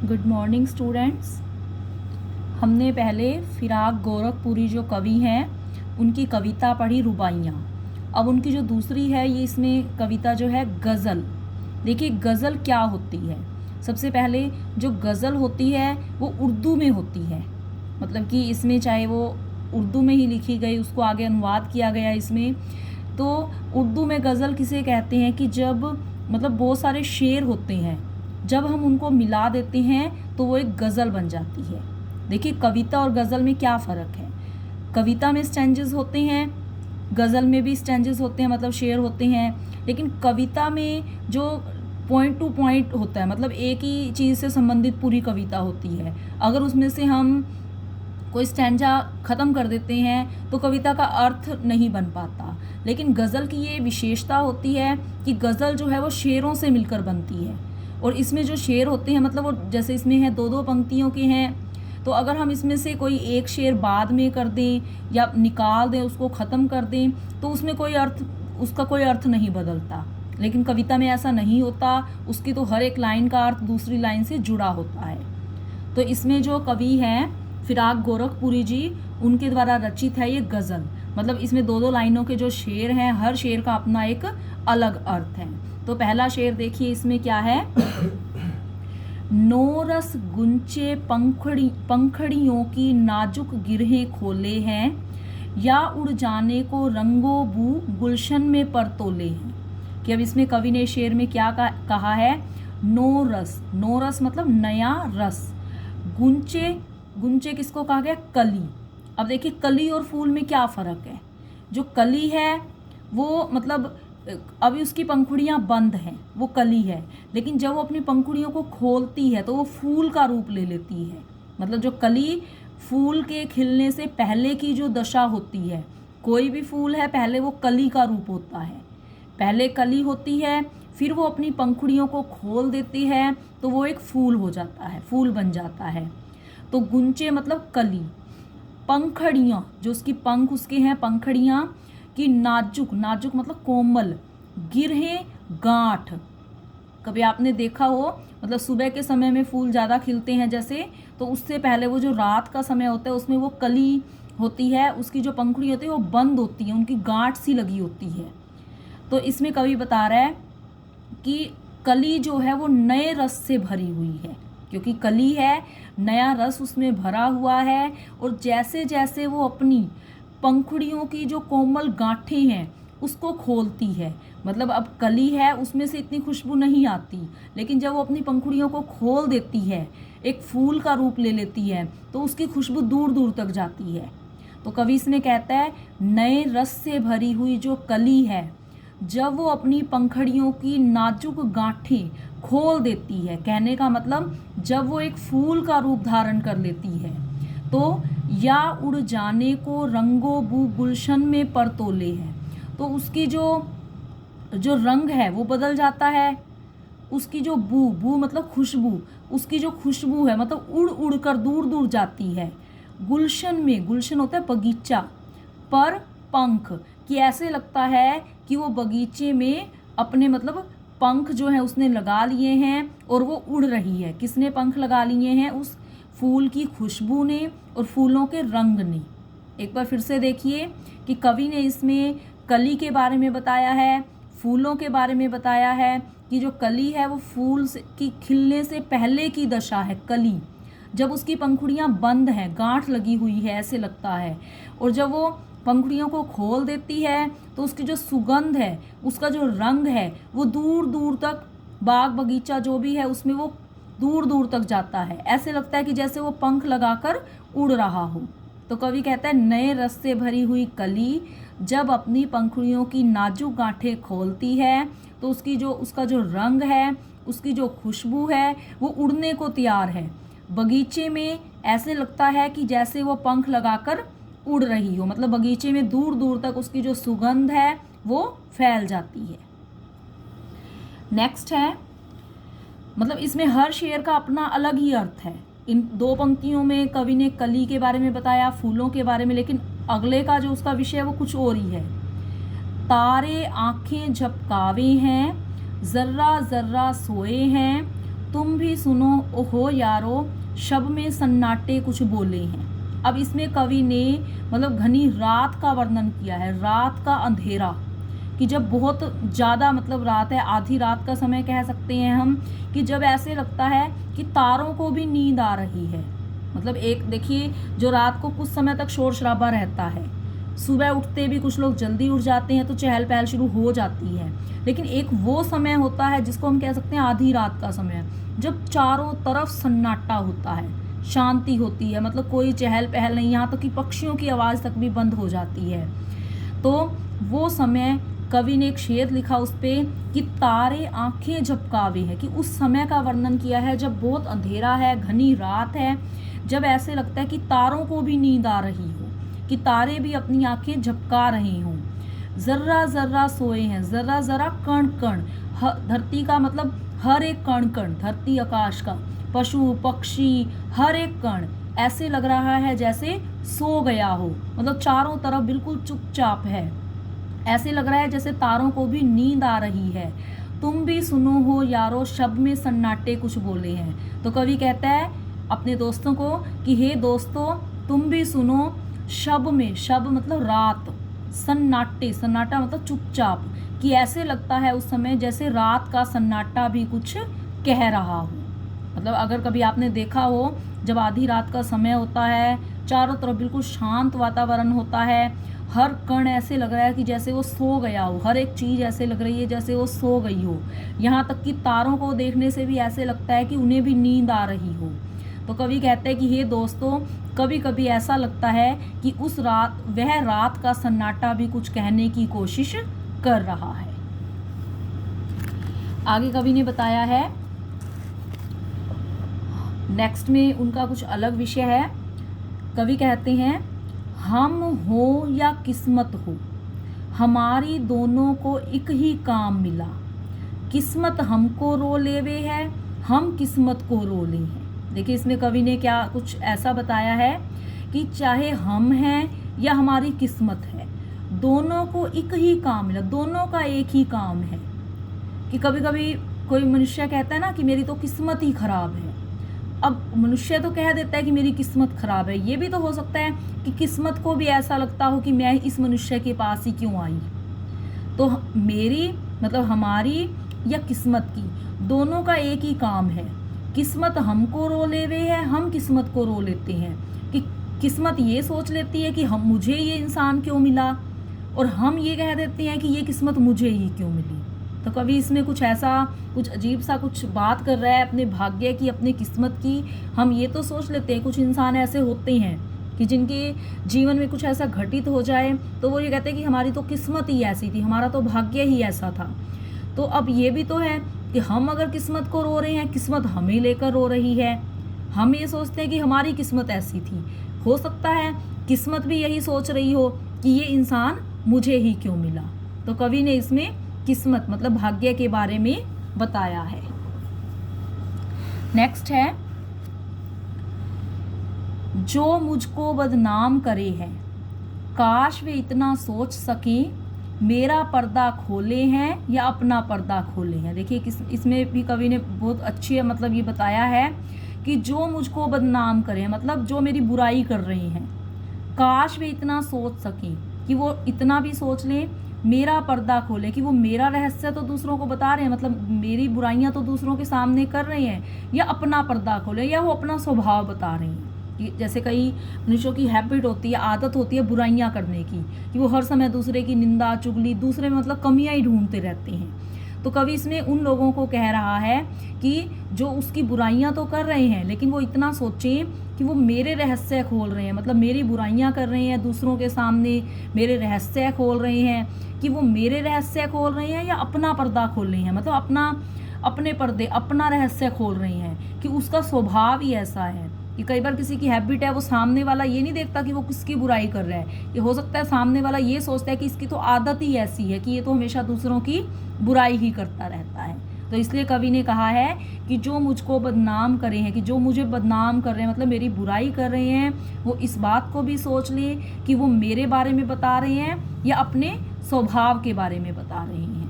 Good morning students. हमने पहले फिराक गोरखपुरी जो कवि हैं उनकी कविता पढ़ी रुबाइयाँ। अब उनकी जो दूसरी है ये इसमें कविता जो है गज़ल। देखिए गज़ल क्या होती है। सबसे पहले जो गज़ल होती है वो उर्दू में होती है, मतलब कि इसमें चाहे वो उर्दू में ही लिखी गई, उसको आगे अनुवाद किया गया इसमें। तो उर्दू में गज़ल किसे कहते हैं कि जब मतलब बहुत सारे शेर होते हैं, जब हम उनको मिला देते हैं तो वो एक गज़ल बन जाती है। देखिए कविता और गज़ल में क्या फ़र्क है। कविता में स्टैंजेस होते हैं, गज़ल में भी स्टैंजेस होते हैं, मतलब शेर होते हैं। लेकिन कविता में जो पॉइंट टू पॉइंट होता है, मतलब एक ही चीज़ से संबंधित पूरी कविता होती है। अगर उसमें से हम कोई स्टैंजा ख़त्म कर देते हैं तो कविता का अर्थ नहीं बन पाता। लेकिन गज़ल की ये विशेषता होती है कि गज़ल जो है वो शेरों से मिलकर बनती है। और इसमें जो शेर होते हैं मतलब वो जैसे इसमें है दो दो पंक्तियों के हैं, तो अगर हम इसमें से कोई एक शेर बाद में कर दें या निकाल दें, उसको ख़त्म कर दें, तो उसमें उसका कोई अर्थ नहीं बदलता। लेकिन कविता में ऐसा नहीं होता, उसकी तो हर एक लाइन का अर्थ दूसरी लाइन से जुड़ा होता है। तो इसमें जो कवि हैं फिराक गोरखपुरी जी, उनके द्वारा रचित है ये गज़ल। मतलब इसमें दो दो लाइनों के जो शेर हैं, हर शेर का अपना एक अलग अर्थ है। तो पहला शेर देखिए इसमें क्या है। नोरस गुंचे पंखड़ियों की नाजुक गिरहें खोले हैं, या उड़ जाने को रंगो बू गुलशन में परतोले हैं। कि अब इसमें कवि ने शेर में क्या कहा है। नोरस, नोरस मतलब नया रस। गुंचे, गुंचे किसको कहा गया, कली। अब देखिए कली और फूल में क्या फ़र्क है। जो कली है वो मतलब अभी उसकी पंखुड़ियाँ बंद हैं, वो कली है। लेकिन जब वो अपनी पंखुड़ियों को खोलती है तो वो फूल का रूप ले लेती है। मतलब जो कली फूल के खिलने से पहले की जो दशा होती है, कोई भी फूल है पहले वो कली का रूप होता है। पहले कली होती है, फिर वो अपनी पंखुड़ियों को खोल देती है तो वो एक फूल हो जाता है, फूल बन जाता है। तो गुंचे मतलब कली। पंखड़ियाँ, जो उसकी पंख उसके हैं पंखड़ियाँ की नाजुक, नाजुक मतलब कोमल। गिरहें गांठ, कभी आपने देखा हो मतलब सुबह के समय में फूल ज़्यादा खिलते हैं जैसे, तो उससे पहले वो जो रात का समय होता है उसमें वो कली होती है, उसकी जो पंखुड़ी होती है वो बंद होती है, उनकी गांठ सी लगी होती है। तो इसमें कवि बता रहा है कि कली जो है वो नए रस से भरी हुई है, क्योंकि कली है, नया रस उसमें भरा हुआ है। और जैसे जैसे वो अपनी पंखुड़ियों की जो कोमल गांठें हैं उसको खोलती है, मतलब अब कली है उसमें से इतनी खुशबू नहीं आती, लेकिन जब वो अपनी पंखुड़ियों को खोल देती है, एक फूल का रूप ले लेती है, तो उसकी खुशबू दूर दूर तक जाती है। तो कवि इसमें कहता है नए रस से भरी हुई जो कली है, जब वो अपनी पंखड़ियों की नाजुक गांठें खोल देती है, कहने का मतलब जब वो एक फूल का रूप धारण कर लेती है, तो या उड़ जाने को रंगो बू गुलशन में परतोले है, तो उसकी जो रंग है वो बदल जाता है। उसकी जो बू मतलब खुशबू, उसकी जो खुशबू है मतलब उड़ उड़ कर दूर दूर जाती है। गुलशन में, गुलशन होता है बगीचा, पर पंख, कि ऐसे लगता है कि वो बगीचे में अपने मतलब पंख जो है उसने लगा लिए हैं और वो उड़ रही है। किसने पंख लगा लिए हैं, उस फूल की खुशबू ने और फूलों के रंग ने। एक बार फिर से देखिए कि कवि ने इसमें कली के बारे में बताया है, फूलों के बारे में बताया है कि जो कली है वो फूल की खिलने से पहले की दशा है कली, जब उसकी पंखुड़ियाँ बंद हैं, गांठ लगी हुई है ऐसे लगता है। और जब वो पंखुड़ियों को खोल देती है तो उसकी जो सुगंध है, उसका जो रंग है वो दूर दूर तक, बाग बगीचा जो भी है उसमें वो दूर दूर तक जाता है। ऐसे लगता है कि जैसे वो पंख लगाकर उड़ रहा हो। तो कवि कहता है नए रस से भरी हुई कली जब अपनी पंखुड़ियों की नाजुक गांठें खोलती है तो उसका जो रंग है, उसकी जो खुशबू है वो उड़ने को तैयार है। बगीचे में ऐसे लगता है कि जैसे वो पंख लगाकर उड़ रही हो, मतलब बगीचे में दूर दूर तक उसकी जो सुगंध है वो फैल जाती है। नेक्स्ट है, मतलब इसमें हर शेर का अपना अलग ही अर्थ है। इन दो पंक्तियों में कवि ने कली के बारे में बताया, फूलों के बारे में, लेकिन अगले का जो उसका विषय है वो कुछ और ही है। तारे आंखें झपकावे हैं, जर्रा जर्रा सोए हैं, तुम भी सुनो ओहो यारो, शब में सन्नाटे कुछ बोले हैं। अब इसमें कवि ने मतलब घनी रात का वर्णन किया है, रात का अंधेरा, कि जब बहुत ज़्यादा मतलब रात है, आधी रात का समय कह सकते हैं हम, कि जब ऐसे लगता है कि तारों को भी नींद आ रही है। मतलब एक देखिए, जो रात को कुछ समय तक शोर शराबा रहता है, सुबह उठते भी कुछ लोग जल्दी उठ जाते हैं तो चहल पहल शुरू हो जाती है, लेकिन एक वो समय होता है जिसको हम कह सकते हैं आधी रात का समय, जब चारों तरफ सन्नाटा होता है, शांति होती है, मतलब कोई चहल पहल नहीं, यहाँ तक कि पक्षियों की आवाज़ तक भी बंद हो जाती है। तो वो समय कवि ने एक शेर लिखा उस पे कि तारे आंखें झपकावे है, कि उस समय का वर्णन किया है जब बहुत अंधेरा है, घनी रात है, जब ऐसे लगता है कि तारों को भी नींद आ रही हो, कि तारे भी अपनी आंखें झपका रहे हों। जर्रा जर्रा सोए हैं, जर्रा जरा कण कण, धरती का मतलब हर एक कण कण, धरती आकाश का, पशु पक्षी हर एक कण ऐसे लग रहा है जैसे सो गया हो, मतलब चारों तरफ बिल्कुल चुपचाप है, ऐसे लग रहा है जैसे तारों को भी नींद आ रही है। तुम भी सुनो हो यारो, शब में सन्नाटे कुछ बोले हैं। तो कवि कहता है अपने दोस्तों को कि हे दोस्तों, तुम भी सुनो, शब में, शब मतलब रात, सन्नाटे, सन्नाटा मतलब चुपचाप, कि ऐसे लगता है उस समय जैसे रात का सन्नाटा भी कुछ कह रहा हो। मतलब अगर कभी आपने देखा हो, जब आधी रात का समय होता है, चारों तरफ बिल्कुल शांत वातावरण होता है, हर कण ऐसे लग रहा है कि जैसे वो सो गया हो, हर एक चीज़ ऐसे लग रही है जैसे वो सो गई हो, यहाँ तक कि तारों को देखने से भी ऐसे लगता है कि उन्हें भी नींद आ रही हो। तो कवि कहते हैं कि हे दोस्तों, कभी कभी ऐसा लगता है कि उस रात, वह रात का सन्नाटा भी कुछ कहने की कोशिश कर रहा है। आगे कवि ने बताया है, नेक्स्ट में उनका कुछ अलग विषय है। कवि कहते हैं, हम हो या किस्मत हो, हमारी दोनों को एक ही काम मिला, किस्मत हमको रो लेवे है, हम किस्मत को रो ले हैं। देखिए इसमें कवि ने क्या कुछ ऐसा बताया है कि चाहे हम हैं या हमारी किस्मत है, दोनों को एक ही काम मिला, दोनों का एक ही काम है। कि कभी कभी कोई मनुष्य कहता है ना कि मेरी तो किस्मत ही खराब है। अब मनुष्य तो कह देता है कि मेरी किस्मत खराब है, ये भी तो हो सकता है कि किस्मत को भी ऐसा लगता हो कि मैं इस मनुष्य के पास ही क्यों आई। तो मेरी मतलब हमारी या किस्मत की, दोनों का एक ही काम है, किस्मत हमको रो लेवे है, हम किस्मत को रो लेते हैं। कि किस्मत ये सोच लेती है कि हम, मुझे ये इंसान क्यों मिला, और हम ये कह देते हैं कि ये किस्मत मुझे ही क्यों मिली। तो कभी इसमें कुछ ऐसा, कुछ अजीब सा कुछ बात कर रहा है अपने भाग्य की, अपने किस्मत की। हम ये तो सोच लेते हैं, कुछ इंसान ऐसे होते हैं कि जिनके जीवन में कुछ ऐसा घटित हो जाए तो वो ये कहते हैं कि हमारी तो किस्मत ही ऐसी थी, हमारा तो भाग्य ही ऐसा था। तो अब ये भी तो है कि हम अगर किस्मत को रो रहे हैं, किस्मत हमें लेकर रो रही है। हम ये सोचते हैं कि हमारी किस्मत ऐसी थी, हो सकता है किस्मत भी यही सोच रही हो कि ये इंसान मुझे ही क्यों मिला। तो कवि ने इसमें किस्मत मतलब भाग्य के बारे में बताया है। नेक्स्ट है, जो मुझको बदनाम करे है, काश वे इतना सोच सके, मेरा पर्दा खोले हैं या अपना पर्दा खोले हैं। देखिए इसमें भी कवि ने बहुत अच्छी मतलब ये बताया है कि जो मुझको बदनाम करे, मतलब जो मेरी बुराई कर रहे हैं, काश वे इतना सोच सकें, कि वो इतना भी सोच लें, मेरा पर्दा खोले, कि वो मेरा रहस्य तो दूसरों को बता रहे हैं, मतलब मेरी बुराइयां तो दूसरों के सामने कर रहे हैं, या अपना पर्दा खोले, या वो अपना स्वभाव बता रहे हैं। जैसे कई मनुष्यों की हैबिट होती है, आदत होती है बुराइयां करने की, कि वो हर समय दूसरे की निंदा चुगली, दूसरे में मतलब कमियां ही ढूंढते रहते हैं। तो कवि इसमें उन लोगों को कह रहा है कि जो उसकी बुराइयां तो कर रहे हैं, लेकिन वो इतना सोचें कि वो मेरे रहस्य खोल रहे हैं, मतलब मेरी बुराइयां कर रहे हैं दूसरों के सामने, मेरे रहस्य खोल रहे हैं, कि वो मेरे रहस्य खोल रहे हैं या अपना पर्दा खोल रहे हैं, मतलब अपने पर्दे, अपना रहस्य खोल रहे हैं, कि उसका स्वभाव ही ऐसा है। कि कई बार किसी की हैबिट है, वो सामने वाला ये नहीं देखता कि वो किसकी बुराई कर रहा है, ये हो सकता है सामने वाला ये सोचता है कि इसकी तो आदत ही ऐसी है कि ये तो हमेशा दूसरों की बुराई ही करता रहता है। तो इसलिए कवि ने कहा है कि जो मुझको बदनाम करे हैं, कि जो मुझे बदनाम कर रहे हैं, मतलब मेरी बुराई कर रहे हैं, वो इस बात को भी सोच लें कि वो मेरे बारे में बता रहे हैं या अपने स्वभाव के बारे में बता रहे हैं।